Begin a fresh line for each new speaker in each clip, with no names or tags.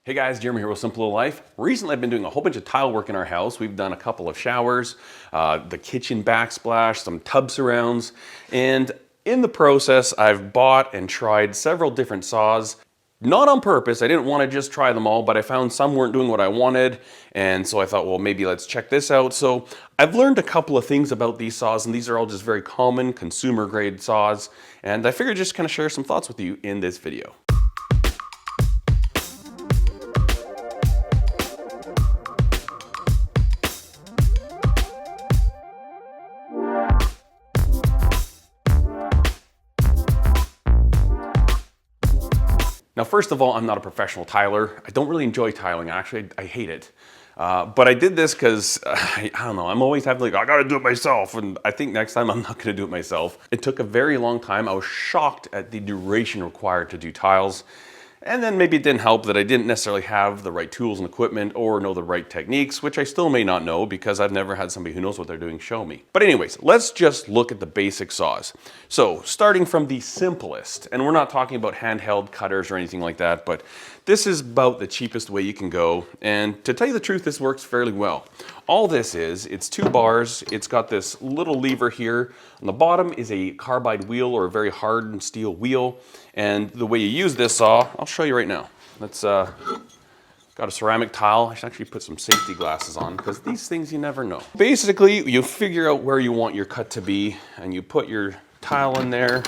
Hey guys, Jeremy here with Simple Little Life. Recently I've been doing a whole bunch of tile work in our house. We've done a couple of showers, the kitchen backsplash, some tub surrounds, and in the process I've bought and tried several different saws. Not on purpose, I didn't want to just try them all, but I found some weren't doing what I wanted, and so I thought, well, maybe let's check this out. So I've learned a couple of things about these saws, and these are all just very common consumer grade saws, and I figured just kind of share some thoughts with you in this video. Now, first of all, I'm not a professional tiler. I don't really enjoy tiling. Actually, I hate it. But I did this because, I don't know, I'm always having like, I gotta do it myself. And I think next time I'm not gonna do it myself. It took a very long time. I was shocked at the duration required to do tiles. And then maybe it didn't help that I didn't necessarily have the right tools and equipment or know the right techniques, which I still may not know because I've never had somebody who knows what they're doing show me. But anyways, let's just look at the basic saws. So starting from the simplest, and we're not talking about handheld cutters or anything like that, but this is about the cheapest way you can go. And to tell you the truth, this works fairly well. All this is, it's 2 bars. It's got this little lever here. On the bottom is a carbide wheel or a very hardened steel wheel. And the way you use this saw, I'll show you right now. It's got a ceramic tile. I should actually put some safety glasses on because these things you never know. Basically, you figure out where you want your cut to be and you put your tile in there.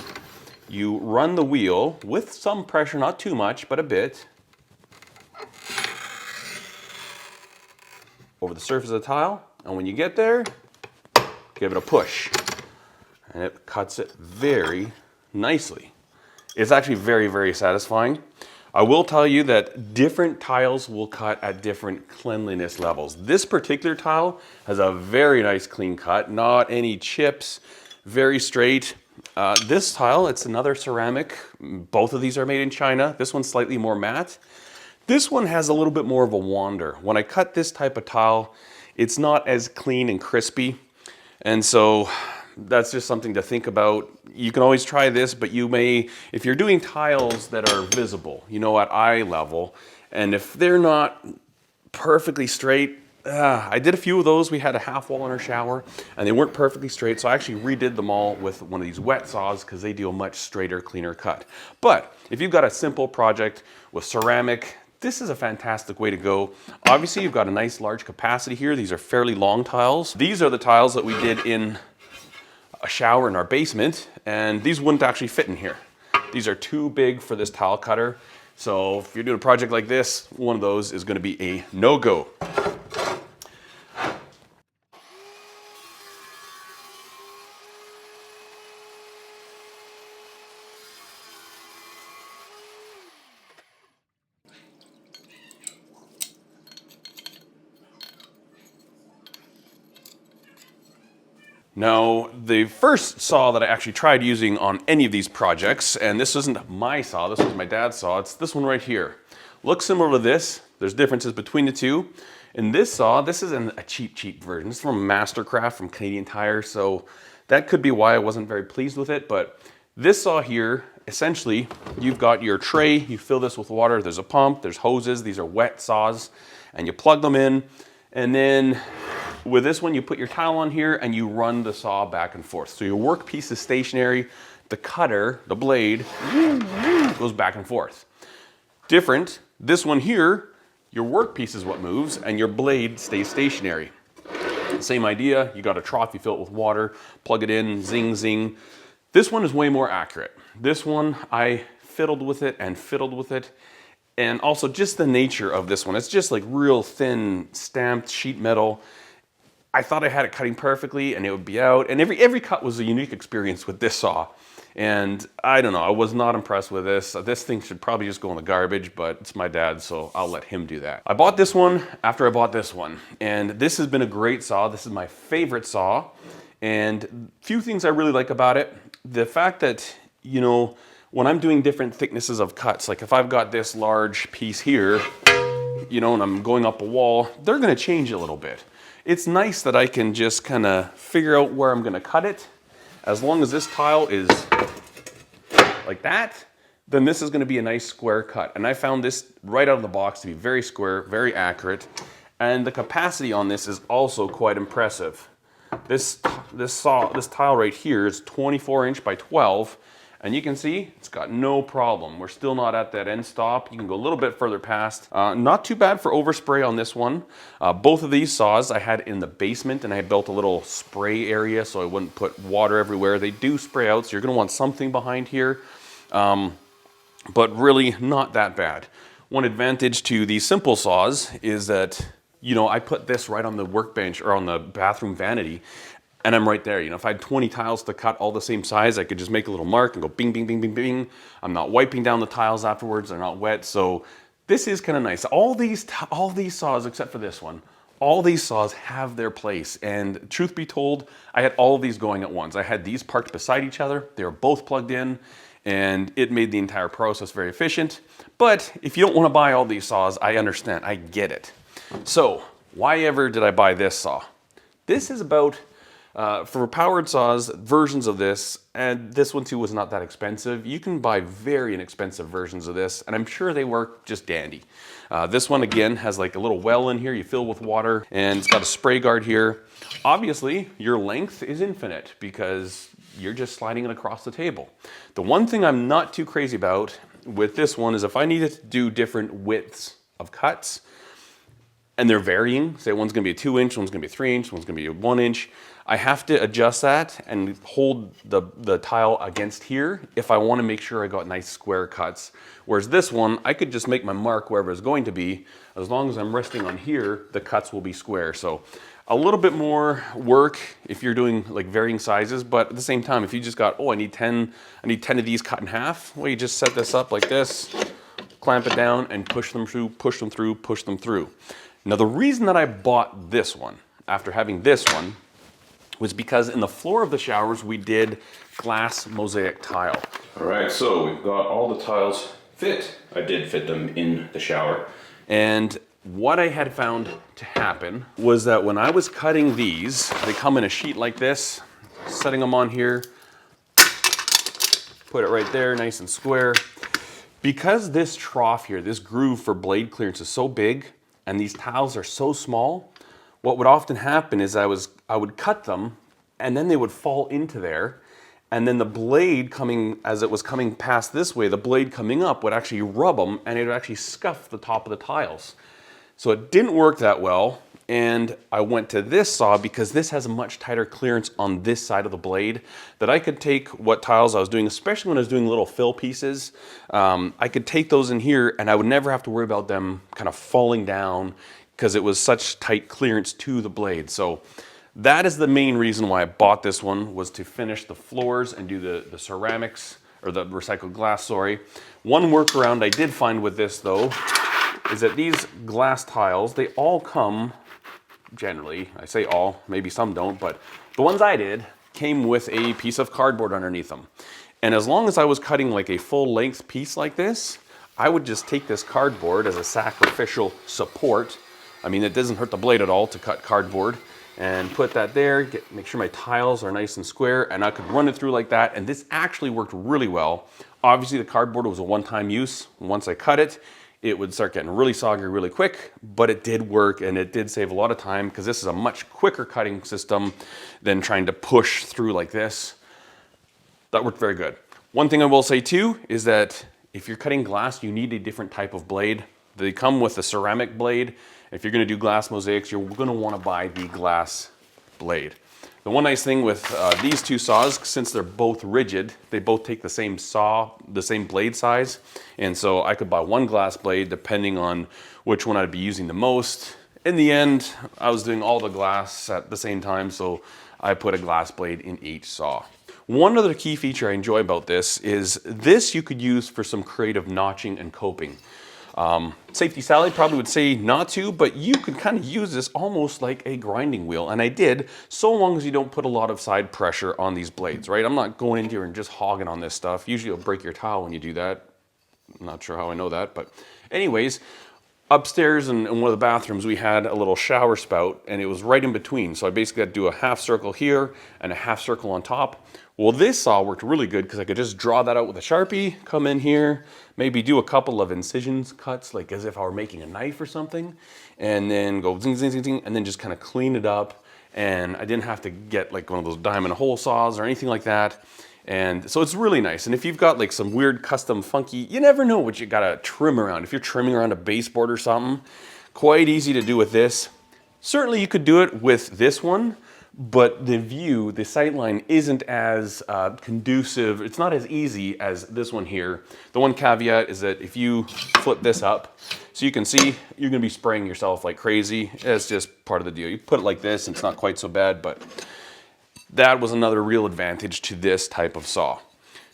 You run the wheel with some pressure, not too much, but a bit, over the surface of the tile. And when you get there, give it a push. And it cuts it very nicely. It's actually very, very satisfying. I will tell you that different tiles will cut at different cleanliness levels. This particular tile has a very nice clean cut, not any chips, very straight. This tile, it's another ceramic. Both of these are made in China. This one's slightly more matte. This one has a little bit more of a wander. When I cut this type of tile, it's not as clean and crispy. And so that's just something to think about. You can always try this, but you may, if you're doing tiles that are visible, you know, at eye level, and if they're not perfectly straight, I did a few of those. We had a half wall in our shower and they weren't perfectly straight. So I actually redid them all with one of these wet saws because they do a much straighter, cleaner cut. But if you've got a simple project with ceramic, this is a fantastic way to go. Obviously, you've got a nice large capacity here. These are fairly long tiles. These are the tiles that we did in a shower in our basement, and these wouldn't actually fit in here. These are too big for this tile cutter. So if you're doing a project like this, one of those is going to be a no-go. Now, the first saw that I actually tried using on any of these projects, and this isn't my saw, this was my dad's saw, it's this one right here. Looks similar to this. There's differences between the two. In this saw, this is a cheap version. This is from Mastercraft from Canadian Tire, so that could be why I wasn't very pleased with it. But this saw here, essentially, you've got your tray, you fill this with water, there's a pump, there's hoses, these are wet saws, and you plug them in, and then with this one, you put your tile on here and you run the saw back and forth. So your workpiece is stationary, the cutter, the blade, goes back and forth. Different, this one here, your workpiece is what moves and your blade stays stationary. Same idea, you got a trough, you fill it with water, plug it in, zing, zing. This one is way more accurate. This one, I fiddled with it and fiddled with it. And also just the nature of this one, it's just like real thin stamped sheet metal. I thought I had it cutting perfectly and it would be out, and every cut was a unique experience with this saw. And I don't know, I was not impressed with this. This thing should probably just go in the garbage, but it's my dad, so I'll let him do that. I bought this one after I bought this one, and this has been a great saw. This is my favorite saw, and few things I really like about it. The fact that, you know, when I'm doing different thicknesses of cuts, like if I've got this large piece here, you know, and I'm going up a wall, they're gonna change a little bit. It's nice that I can just kind of figure out where I'm going to cut it. As long as this tile is like that, then this is going to be a nice square cut. And I found this right out of the box to be very square, very accurate. And the capacity on this is also quite impressive. This tile right here is 24 inch by 12. And you can see it's got no problem. We're still not at that end stop. You can go a little bit further past. Not too bad for overspray on this one. Both of these saws I had in the basement, and I built a little spray area so I wouldn't put water everywhere. They do spray out, so you're gonna want something behind here. But really not that bad. One advantage to these simple saws is that, you know, I put this right on the workbench or on the bathroom vanity, and I'm right there. You know, if I had 20 tiles to cut all the same size, I could just make a little mark and go bing, bing, bing, bing, bing. I'm not wiping down the tiles afterwards. They're not wet. So this is kind of nice. All these saws, except for this one, all these saws have their place. And truth be told, I had all of these going at once. I had these parked beside each other. They were both plugged in, and it made the entire process very efficient. But if you don't want to buy all these saws, I understand. I get it. So why ever did I buy this saw? This is about... for powered saws, versions of this, and this one too was not that expensive. You can buy very inexpensive versions of this, and I'm sure they work just dandy. This one again has like a little well in here you fill with water, and it's got a spray guard here. Obviously, your length is infinite because you're just sliding it across the table. The one thing I'm not too crazy about with this one is if I needed to do different widths of cuts, and they're varying, say one's gonna be a 2 inch, one's gonna be a 3 inch, one's gonna be a 1 inch, I have to adjust that and hold the tile against here if I wanna make sure I got nice square cuts. Whereas this one, I could just make my mark wherever it's going to be. As long as I'm resting on here, the cuts will be square. So a little bit more work if you're doing like varying sizes, but at the same time, if you just got, oh, I need 10 of these cut in half, well, you just set this up like this, clamp it down and push them through, push them through, push them through. Now, the reason that I bought this one after having this one was because in the floor of the showers, we did glass mosaic tile. All right, so we've got all the tiles fit. I did fit them in the shower. And what I had found to happen was that when I was cutting these, they come in a sheet like this, setting them on here, put it right there, nice and square. Because this trough here, this groove for blade clearance is so big, and these tiles are so small, what would often happen is I would cut them, and then they would fall into there, and then the blade coming, as it was coming past this way, the blade coming up would actually rub them, and it would actually scuff the top of the tiles. So it didn't work that well, and I went to this saw because this has a much tighter clearance on this side of the blade that I could take what tiles I was doing, especially when I was doing little fill pieces. I could take those in here and I would never have to worry about them kind of falling down because it was such tight clearance to the blade. So that is the main reason why I bought this one, was to finish the floors and do the ceramics, or the recycled glass, sorry. One workaround I did find with this though, is that these glass tiles, they all come, generally, I say all, maybe some don't, but the ones I did came with a piece of cardboard underneath them. And as long as I was cutting like a full length piece like this, I would just take this cardboard as a sacrificial support. I mean, it doesn't hurt the blade at all to cut cardboard, and put that there, make sure my tiles are nice and square, and I could run it through like that, and this actually worked really well. Obviously, the cardboard was a one-time use. Once I cut it, it would start getting really soggy really quick, but it did work, and it did save a lot of time because this is a much quicker cutting system than trying to push through like this. That worked very good. One thing I will say too is that if you're cutting glass, you need a different type of blade. They come with a ceramic blade. If you're gonna do glass mosaics, you're gonna wanna buy the glass blade. The one nice thing with these two saws, since they're both rigid, they both take the same saw, the same blade size. And so I could buy one glass blade depending on which one I'd be using the most. In the end, I was doing all the glass at the same time, so I put a glass blade in each saw. One other key feature I enjoy about this is this you could use for some creative notching and coping. Safety Sally probably would say not to, but you could kind of use this almost like a grinding wheel, and I did, so long as you don't put a lot of side pressure on these blades, right? I'm not going into here and just hogging on this stuff. Usually you'll break your towel when you do that. I'm not sure how I know that, but anyways, Upstairs in one of the bathrooms, we had a little shower spout, and it was right in between. So I basically had to do a half circle here and a half circle on top. Well, this saw worked really good because I could just draw that out with a Sharpie, come in here, maybe do a couple of incisions cuts, like as if I were making a knife or something, and then go zing, zing, zing, zing, and then just kind of clean it up. And I didn't have to get like one of those diamond hole saws or anything like that. And so it's really nice. And if you've got like some weird custom funky, you never know what you gotta trim around. If you're trimming around a baseboard or something, quite easy to do with this. Certainly you could do it with this one, but the view, the sight line isn't as conducive. It's not as easy as this one here. The one caveat is that if you flip this up, so you can see, you're gonna be spraying yourself like crazy. It's just part of the deal. You put it like this and it's not quite so bad, but that was another real advantage to this type of saw.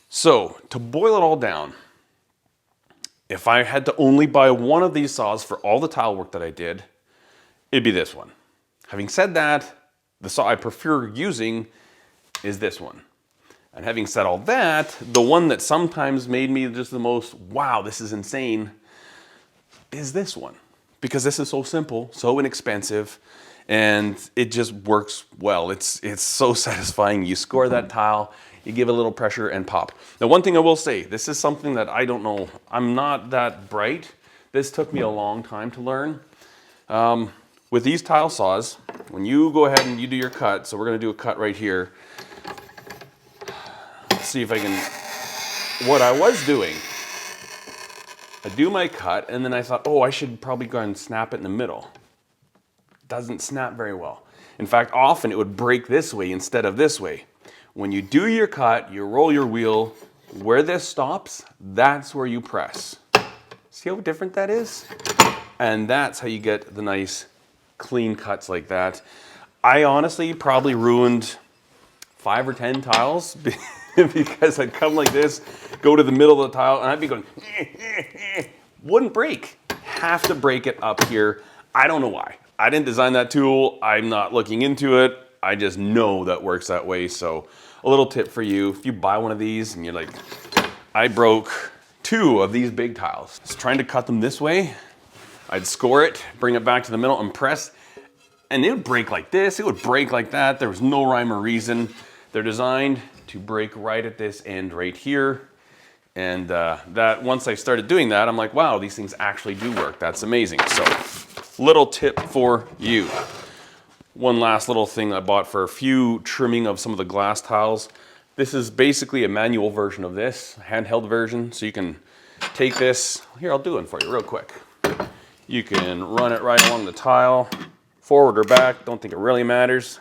So to boil it all down, if I had to only buy one of these saws for all the tile work that I did, it'd be this one. Having said that, the saw I prefer using is this one. And having said all that, the one that sometimes made me just the most, wow, this is insane, is this one. Because this is so simple, so inexpensive, and it just works well. It's so satisfying. You score that tile, you give it a little pressure and pop. Now, one thing I will say, this is something that I don't know, I'm not that bright. This took me a long time to learn. With these tile saws, when you go ahead and you do your cut, so we're gonna do a cut right here. Let's see if I can, what I was doing, I do my cut and then I thought, oh, I should probably go and snap it in the middle. Doesn't snap very well. In fact, often it would break this way instead of this way. When you do your cut, you roll your wheel, where this stops, that's where you press. See how different that is? And that's how you get the nice clean cuts like that. I honestly probably ruined 5 or 10 tiles because I'd come like this, go to the middle of the tile, and I'd be going, wouldn't break. Have to break it up here. I don't know why. I didn't design that tool. I'm not looking into it. I just know that works that way. So a little tip for you, if you buy one of these and you're like, I broke 2 of these big tiles. Just trying to cut them this way, I'd score it, bring it back to the middle and press, and it would break like this, it would break like that. There was no rhyme or reason. They're designed to break right at this end right here. And that once I started doing that, I'm like, wow, these things actually do work. That's amazing. So, little tip for you. One last little thing I bought for a few trimming of some of the glass tiles. This is basically a manual version of this, handheld version. So you can take this, here, I'll do it for you real quick. You can run it right along the tile, forward or back, don't think it really matters.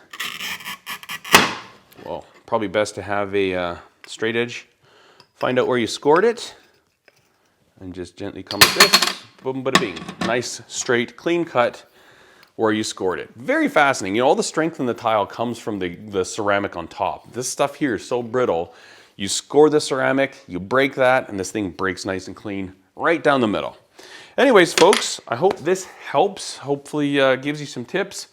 Well, probably best to have a straight edge. Find out where you scored it, and just gently come like this, boom, bada bing. Nice, straight, clean cut where you scored it. Very fascinating. You know, all the strength in the tile comes from the ceramic on top. This stuff here is so brittle. You score the ceramic, you break that, and this thing breaks nice and clean right down the middle. Anyways, folks, I hope this helps. Hopefully gives you some tips.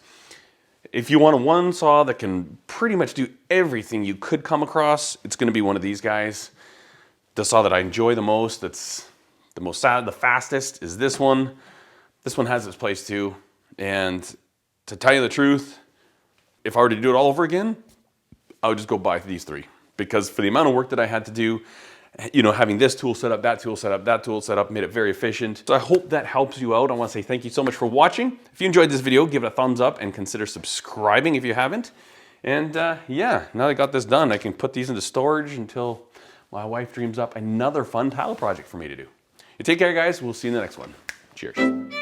If you want a one saw that can pretty much do everything you could come across, it's gonna be one of these guys. The saw that I enjoy the most, that's the fastest, is this one. This one has its place too. And to tell you the truth, if I were to do it all over again, I would just go buy these 3. Because for the amount of work that I had to do, you know, having this tool set up, that tool set up, that tool set up, made it very efficient. So I hope that helps you out. I want to say thank you so much for watching. If you enjoyed this video, give it a thumbs up and consider subscribing if you haven't. And yeah, now that I got this done, I can put these into storage until my wife dreams up another fun tile project for me to do. You take care, guys. We'll see you in the next one. Cheers.